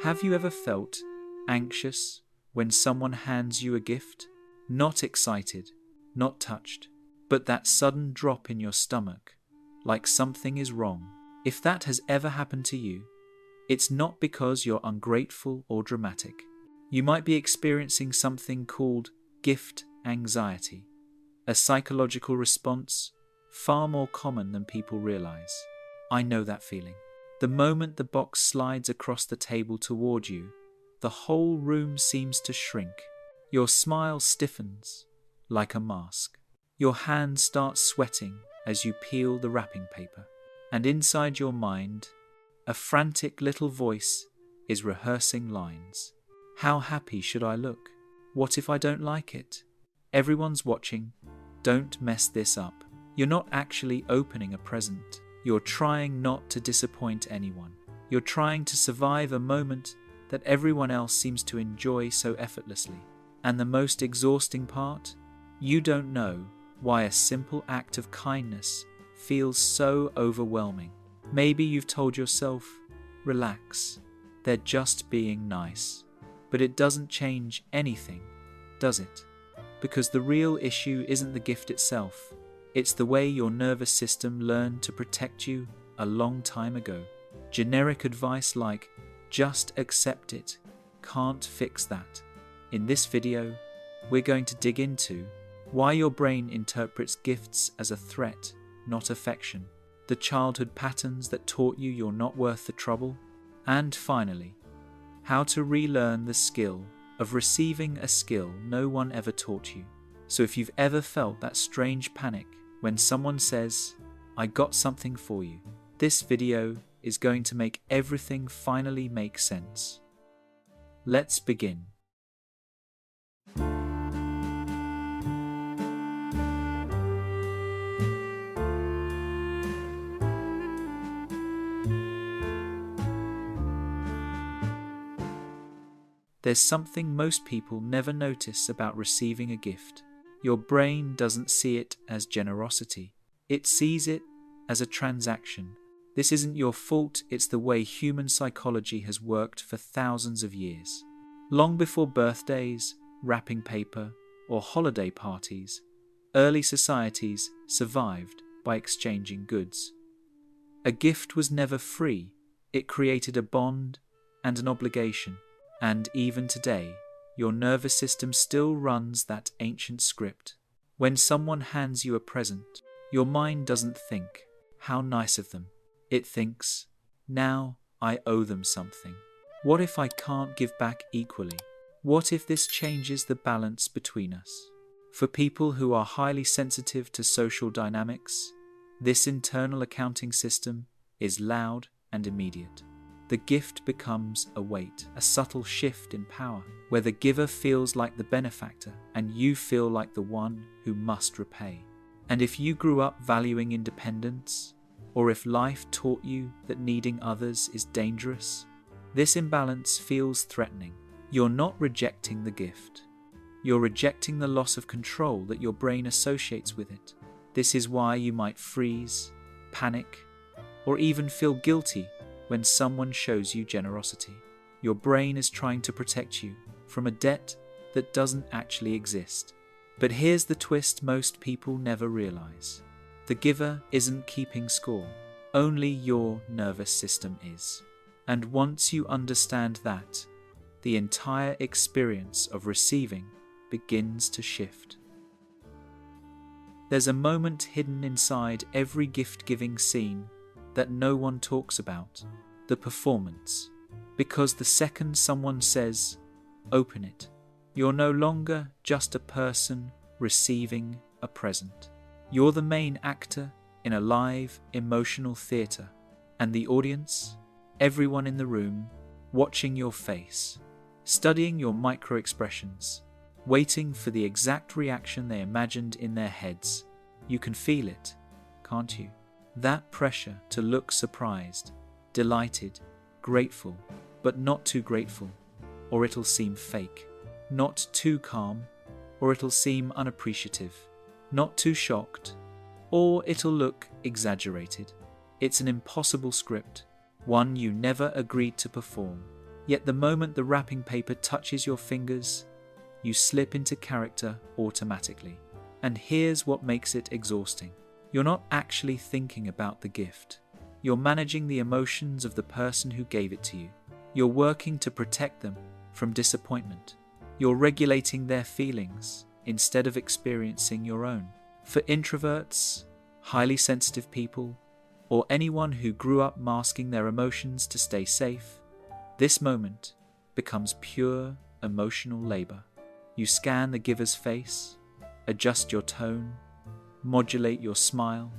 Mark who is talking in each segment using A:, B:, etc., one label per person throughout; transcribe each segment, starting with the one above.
A: Have you ever felt anxious when someone hands you a gift? Not excited, not touched, but that sudden drop in your stomach, like something is wrong. If that has ever happened to you, it's not because you're ungrateful or dramatic. You might be experiencing something called gift anxiety, a psychological response far more common than people realize. I know that feeling. The moment the box slides across the table toward you, the whole room seems to shrink. Your smile stiffens like a mask. Your hands start sweating as you peel the wrapping paper. And inside your mind, a frantic little voice is rehearsing lines. How happy should I look? What if I don't like it? Everyone's watching. Don't mess this up. You're not actually opening a present. You're trying not to disappoint anyone. You're trying to survive a moment that everyone else seems to enjoy so effortlessly. And the most exhausting part? You don't know why a simple act of kindness feels so overwhelming. Maybe you've told yourself, relax, they're just being nice. But it doesn't change anything, does it? Because the real issue isn't the gift itself. It's the way your nervous system learned to protect you a long time ago. Generic advice like, just accept it, can't fix that. In this video, we're going to dig into why your brain interprets gifts as a threat, not affection, the childhood patterns that taught you you're not worth the trouble, and finally, how to relearn the skill of receiving a skill no one ever taught you. So if you've ever felt that strange panic when someone says, I got something for you, this video is going to make everything finally make sense. Let's begin. There's something most people never notice about receiving a gift. Your brain doesn't see it as generosity. It sees it as a transaction. This isn't your fault, it's the way human psychology has worked for thousands of years. Long before birthdays, wrapping paper, or holiday parties, early societies survived by exchanging goods. A gift was never free. It created a bond and an obligation. And even today, your nervous system still runs that ancient script. When someone hands you a present, your mind doesn't think, how nice of them. It thinks, now I owe them something. What if I can't give back equally? What if this changes the balance between us? For people who are highly sensitive to social dynamics, this internal accounting system is loud and immediate. The gift becomes a weight, a subtle shift in power, where the giver feels like the benefactor and you feel like the one who must repay. And if you grew up valuing independence, or if life taught you that needing others is dangerous, this imbalance feels threatening. You're not rejecting the gift. You're rejecting the loss of control that your brain associates with it. This is why you might freeze, panic, or even feel guilty when someone shows you generosity. Your brain is trying to protect you from a debt that doesn't actually exist. But here's the twist most people never realize. The giver isn't keeping score. Only your nervous system is. And once you understand that, the entire experience of receiving begins to shift. There's a moment hidden inside every gift-giving scene that no one talks about, the performance. Because the second someone says, open it, you're no longer just a person receiving a present. You're the main actor in a live, emotional theatre, and the audience, everyone in the room, watching your face, studying your micro-expressions, waiting for the exact reaction they imagined in their heads. You can feel it, can't you? That pressure to look surprised, delighted, grateful, but not too grateful, or it'll seem fake. Not too calm, or it'll seem unappreciative. Not too shocked, or it'll look exaggerated. It's an impossible script, one you never agreed to perform, Yet the moment the wrapping paper touches your fingers, you slip into character automatically. And here's what makes it exhausting. You're not actually thinking about the gift. You're managing the emotions of the person who gave it to you. You're working to protect them from disappointment. You're regulating their feelings instead of experiencing your own. For introverts, highly sensitive people, or anyone who grew up masking their emotions to stay safe, this moment becomes pure emotional labor. You scan the giver's face, adjust your tone, modulate your smile,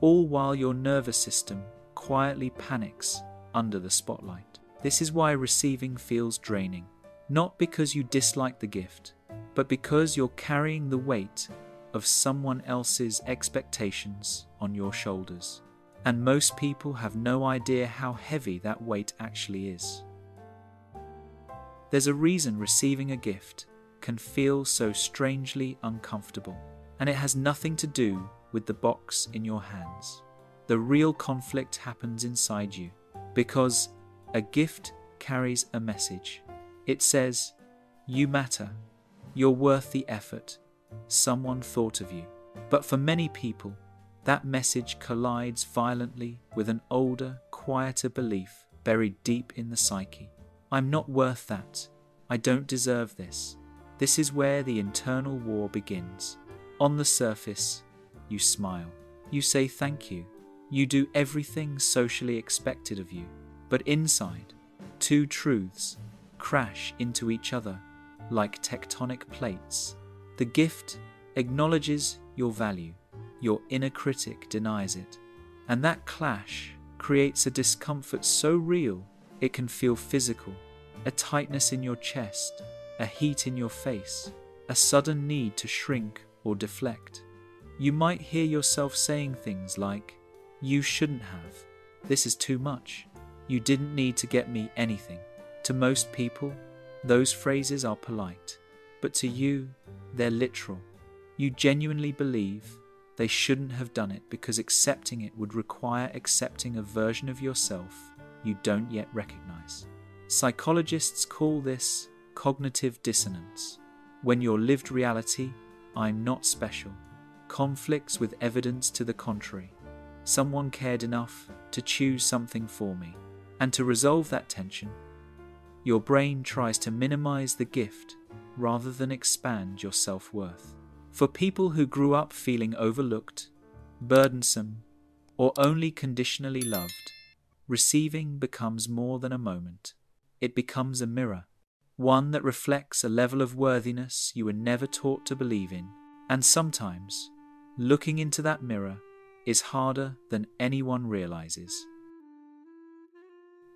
A: all while your nervous system quietly panics under the spotlight. This is why receiving feels draining, not because you dislike the gift, but because you're carrying the weight of someone else's expectations on your shoulders. And most people have no idea how heavy that weight actually is. There's a reason receiving a gift can feel so strangely uncomfortable, and it has nothing to do with the box in your hands. The real conflict happens inside you, because a gift carries a message. It says, you matter, you're worth the effort, someone thought of you. But for many people, that message collides violently with an older, quieter belief buried deep in the psyche. I'm not worth that. I don't deserve this. This is where the internal war begins. On the surface, you smile. You say thank you. You do everything socially expected of you. But inside, two truths crash into each other like tectonic plates. The gift acknowledges your value. Your inner critic denies it. And that clash creates a discomfort so real it can feel physical. A tightness in your chest, a heat in your face, a sudden need to shrink or deflect. You might hear yourself saying things like, you shouldn't have. This is too much. You didn't need to get me anything. To most people, those phrases are polite. But to you, they're literal. You genuinely believe they shouldn't have done it because accepting it would require accepting a version of yourself you don't yet recognize. Psychologists call this cognitive dissonance, when your lived reality, I'm not special, conflicts with evidence to the contrary. Someone cared enough to choose something for me. And to resolve that tension, your brain tries to minimize the gift rather than expand your self-worth. For people who grew up feeling overlooked, burdensome, or only conditionally loved, receiving becomes more than a moment. It becomes a mirror, one that reflects a level of worthiness you were never taught to believe in. And sometimes, looking into that mirror is harder than anyone realizes.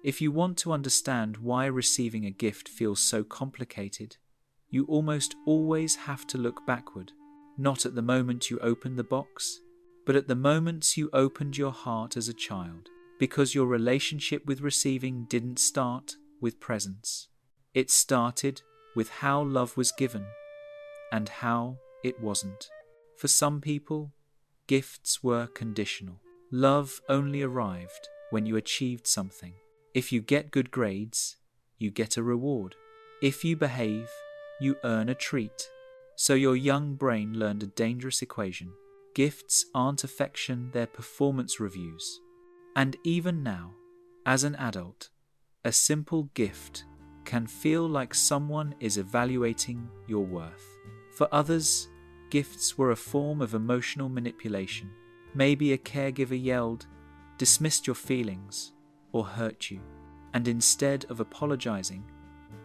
A: If you want to understand why receiving a gift feels so complicated, you almost always have to look backward. Not at the moment you opened the box, but at the moments you opened your heart as a child, because your relationship with receiving didn't start with presents. It started with how love was given and how it wasn't. For some people, gifts were conditional. Love only arrived when you achieved something. If you get good grades, you get a reward. If you behave, you earn a treat. So your young brain learned a dangerous equation. Gifts aren't affection, they're performance reviews. And even now, as an adult, a simple gift can feel like someone is evaluating your worth. For others, gifts were a form of emotional manipulation. Maybe a caregiver yelled, dismissed your feelings, or hurt you. And instead of apologizing,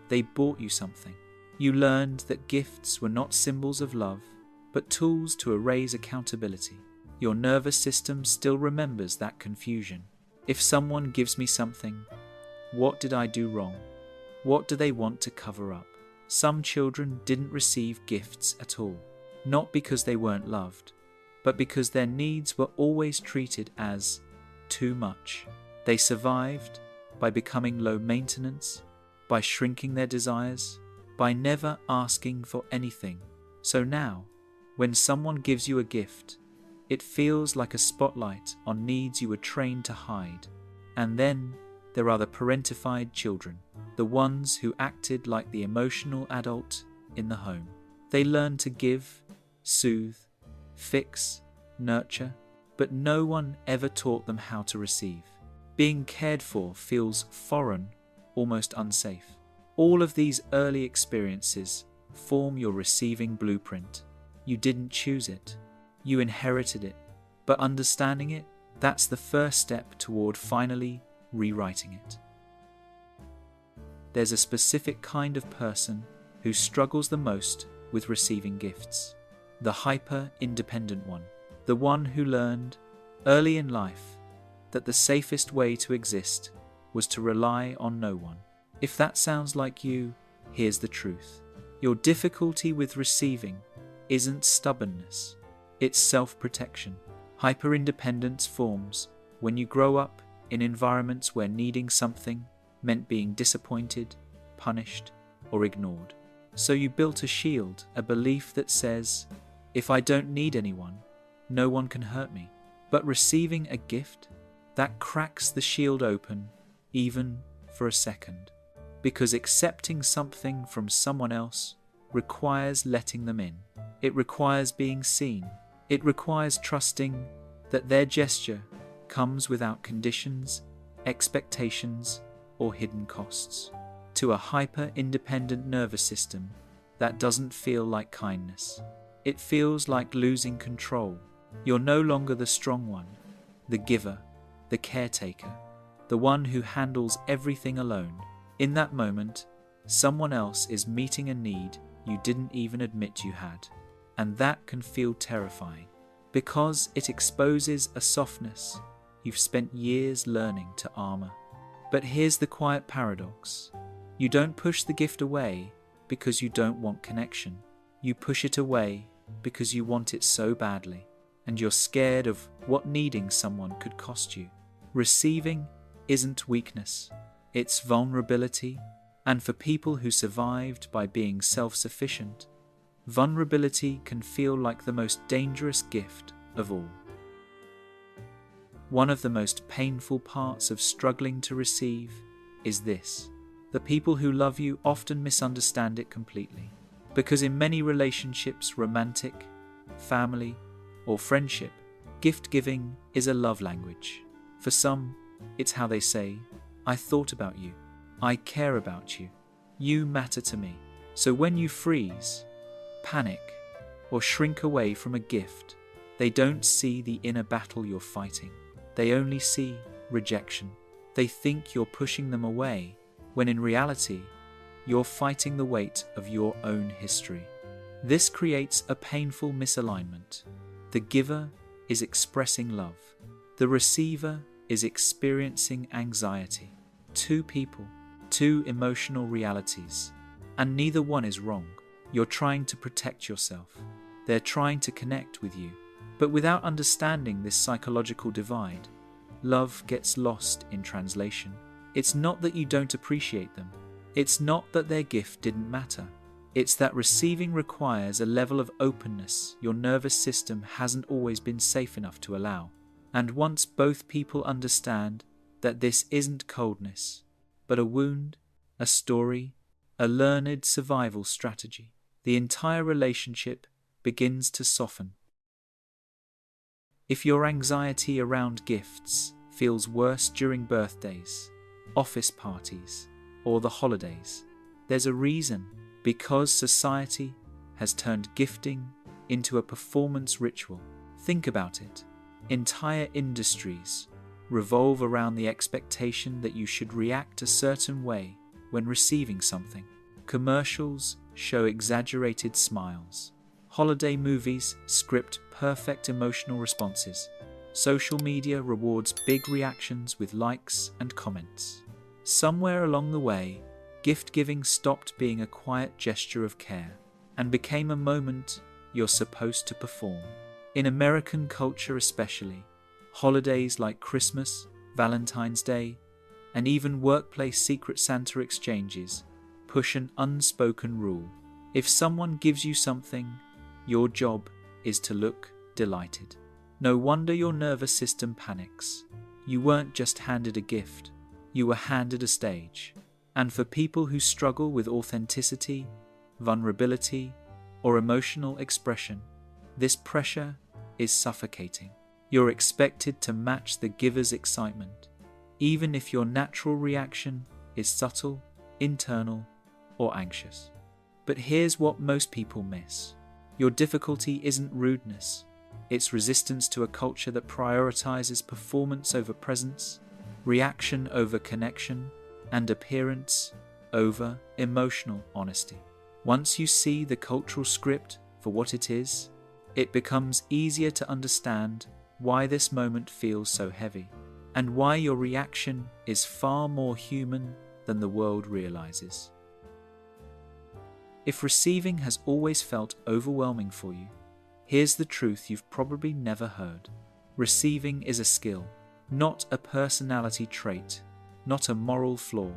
A: they bought you something. You learned that gifts were not symbols of love, but tools to erase accountability. Your nervous system still remembers that confusion. If someone gives me something, what did I do wrong? What do they want to cover up? Some children didn't receive gifts at all, not because they weren't loved, but because their needs were always treated as too much. They survived by becoming low maintenance, by shrinking their desires, by never asking for anything. So now, when someone gives you a gift, it feels like a spotlight on needs you were trained to hide. And then, there are the parentified children, the ones who acted like the emotional adult in the home. They learn to give, soothe, fix, nurture, but no one ever taught them how to receive. Being cared for feels foreign, almost unsafe. All of these early experiences form your receiving blueprint. You didn't choose it. You inherited it. But understanding it, that's the first step toward finally rewriting it. There's a specific kind of person who struggles the most with receiving gifts. The hyper-independent one. The one who learned early in life that the safest way to exist was to rely on no one. If that sounds like you, here's the truth. Your difficulty with receiving isn't stubbornness, it's self-protection. Hyperindependence forms when you grow up in environments where needing something meant being disappointed, punished, or ignored. So you built a shield, a belief that says, if I don't need anyone, no one can hurt me. But receiving a gift, that cracks the shield open, even for a second. Because accepting something from someone else requires letting them in. It requires being seen. It requires trusting that their gesture comes without conditions, expectations, or hidden costs. To a hyper-independent nervous system, that doesn't feel like kindness. It feels like losing control. You're no longer the strong one, the giver, the caretaker, the one who handles everything alone. In that moment, someone else is meeting a need you didn't even admit you had. And that can feel terrifying, because it exposes a softness you've spent years learning to armor. But here's the quiet paradox. You don't push the gift away because you don't want connection. You push it away because you want it so badly, and you're scared of what needing someone could cost you. Receiving isn't weakness, it's vulnerability, and for people who survived by being self-sufficient, vulnerability can feel like the most dangerous gift of all. One of the most painful parts of struggling to receive is this. The people who love you often misunderstand it completely. Because in many relationships, romantic, family, or friendship, gift-giving is a love language. For some, it's how they say, I thought about you, I care about you, you matter to me. So when you freeze, panic, or shrink away from a gift, they don't see the inner battle you're fighting. They only see rejection. They think you're pushing them away, when in reality, you're fighting the weight of your own history. This creates a painful misalignment. The giver is expressing love. The receiver is experiencing anxiety. Two people, two emotional realities, and neither one is wrong. You're trying to protect yourself. They're trying to connect with you. But without understanding this psychological divide, love gets lost in translation. It's not that you don't appreciate them. It's not that their gift didn't matter. It's that receiving requires a level of openness your nervous system hasn't always been safe enough to allow. And once both people understand that this isn't coldness, but a wound, a story, a learned survival strategy, the entire relationship begins to soften. If your anxiety around gifts feels worse during birthdays, office parties, or the holidays, there's a reason. Because society has turned gifting into a performance ritual. Think about it. Entire industries revolve around the expectation that you should react a certain way when receiving something. Commercials show exaggerated smiles. Holiday movies script perfect emotional responses. Social media rewards big reactions with likes and comments. Somewhere along the way, gift-giving stopped being a quiet gesture of care and became a moment you're supposed to perform. In American culture especially, holidays like Christmas, Valentine's Day, and even workplace Secret Santa exchanges push an unspoken rule. If someone gives you something, your job is to look delighted. No wonder your nervous system panics. You weren't just handed a gift. you were handed a stage. And for people who struggle with authenticity, vulnerability, or emotional expression, this pressure is suffocating. You're expected to match the giver's excitement, even if your natural reaction is subtle, internal, or anxious. But here's what most people miss. Your difficulty isn't rudeness. It's resistance to a culture that prioritizes performance over presence, reaction over connection, and appearance over emotional honesty. Once you see the cultural script for what it is, it becomes easier to understand why this moment feels so heavy, and why your reaction is far more human than the world realizes. If receiving has always felt overwhelming for you, here's the truth you've probably never heard. Receiving is a skill, not a personality trait, not a moral flaw,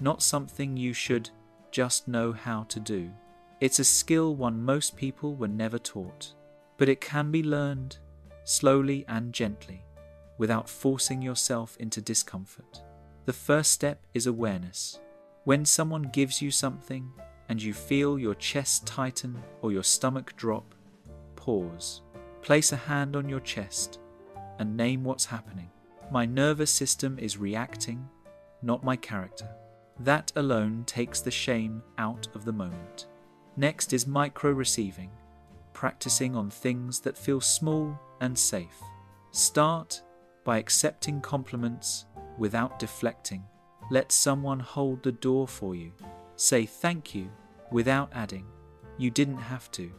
A: not something you should just know how to do. It's a skill most people were never taught, but it can be learned slowly and gently, without forcing yourself into discomfort. The first step is awareness. When someone gives you something and you feel your chest tighten or your stomach drop, pause. Place a hand on your chest and name what's happening. My nervous system is reacting, not my character. That alone takes the shame out of the moment. Next is micro-receiving, practicing on things that feel small and safe. Start by accepting compliments without deflecting. Let someone hold the door for you. Say thank you without adding, you didn't have to.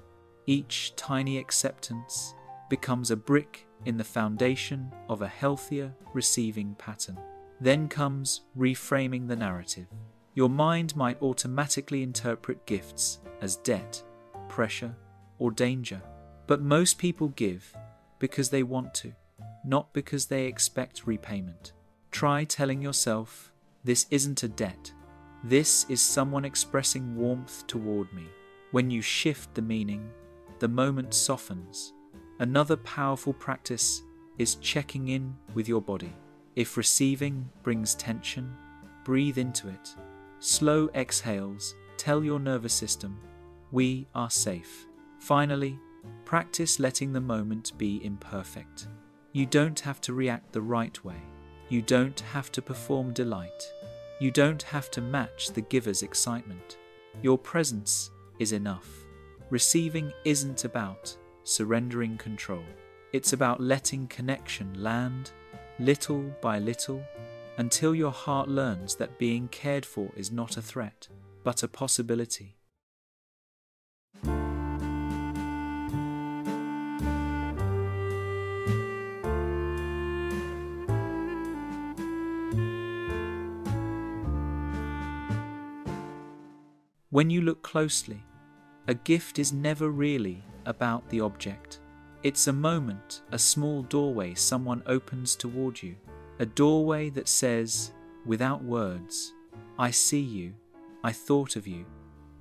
A: Each tiny acceptance becomes a brick in the foundation of a healthier receiving pattern. Then comes reframing the narrative. Your mind might automatically interpret gifts as debt, pressure, or danger. But most people give because they want to, not because they expect repayment. Try telling yourself, this isn't a debt. This is someone expressing warmth toward me. When you shift the meaning, the moment softens. Another powerful practice is checking in with your body. If receiving brings tension, breathe into it. Slow exhales tell your nervous system, we are safe. Finally, practice letting the moment be imperfect. You don't have to react the right way. You don't have to perform delight. You don't have to match the giver's excitement. Your presence is enough. Receiving isn't about surrendering control. It's about letting connection land little by little until your heart learns that being cared for is not a threat, but a possibility. When you look closely, a gift is never really about the object. It's a moment, a small doorway someone opens toward you, a doorway that says, without words, I see you, I thought of you,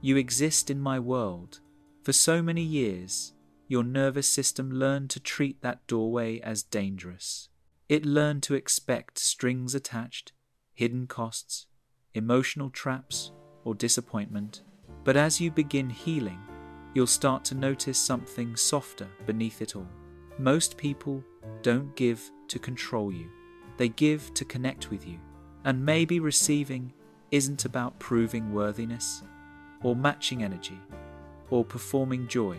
A: you exist in my world. For so many years, your nervous system learned to treat that doorway as dangerous. It learned to expect strings attached, hidden costs, emotional traps, or disappointment. But as you begin healing, you'll start to notice something softer beneath it all. Most people don't give to control you. They give to connect with you. And maybe receiving isn't about proving worthiness, or matching energy, or performing joy.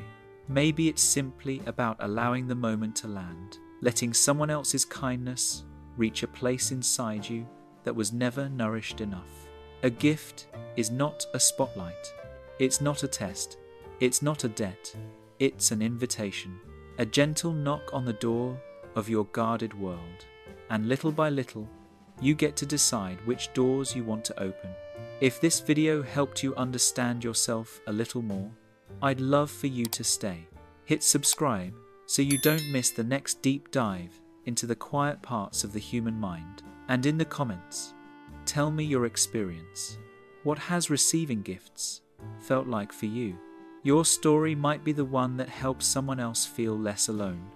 A: Maybe it's simply about allowing the moment to land, letting someone else's kindness reach a place inside you that was never nourished enough. A gift is not a spotlight. It's not a test. It's not a debt. It's an invitation, a gentle knock on the door of your guarded world. And little by little, you get to decide which doors you want to open. If this video helped you understand yourself a little more, I'd love for you to stay. Hit subscribe so you don't miss the next deep dive into the quiet parts of the human mind. And in the comments, tell me your experience. What has receiving gifts felt like for you? Your story might be the one that helps someone else feel less alone.